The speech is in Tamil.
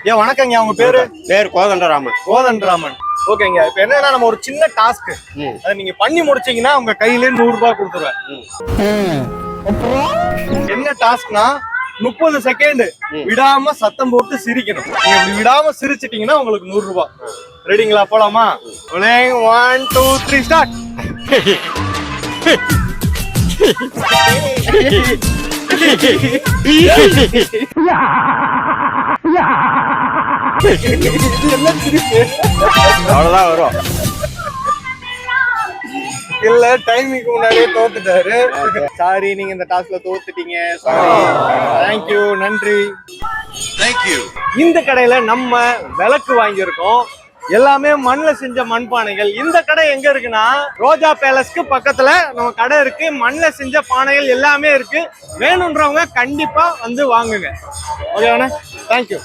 ஏன் வணக்கங்க, உங்க பேரு? பேர் கோதண்டராமன். கோதண்டராமன். ஓகேங்க. இப்ப என்னன்னா நம்ம ஒரு சின்ன டாஸ்க், அதை நீங்க பண்ணி முடிச்சீங்கன்னா உங்க கையில 100 ரூபாய் கொடுத்துருவேன். என்ன டாஸ்க்னா 30 செகண்ட் விடாம சத்தம் போட்டு சிரிக்கணும். நீங்க இப்படி விடாம சிரிச்சிட்டீங்கன்னா உங்களுக்கு 100 ரூபாய். ரெடிங்களா? போலாமா? 1 2 3 ஸ்டார்ட். அவ்வளவுதான் வரும். இல்ல, டைமிங்க்கு முன்னாடியே தோத்துட்டாரு. சாரி, நீங்க இந்த டாஸ்க்ல தோத்துட்டீங்க. சாரி. தேங்க்யூ, நன்றி. தேங்க்யூ. இந்த கடையில நம்ம விளக்கு வாங்கியிருக்கோம். எல்லாமே மண்ணில் செஞ்ச மண்பானைகள். இந்த கடை எங்க இருக்குன்னா ரோஜா பேலஸ்க்கு பக்கத்துல நம்ம கடை இருக்கு. மண்ணில் செஞ்ச பானைகள் எல்லாமே இருக்கு. வேணுன்றவங்க கண்டிப்பா வந்து வாங்குங்க. ஓகேவாண்ணே? தேங்க்யூ.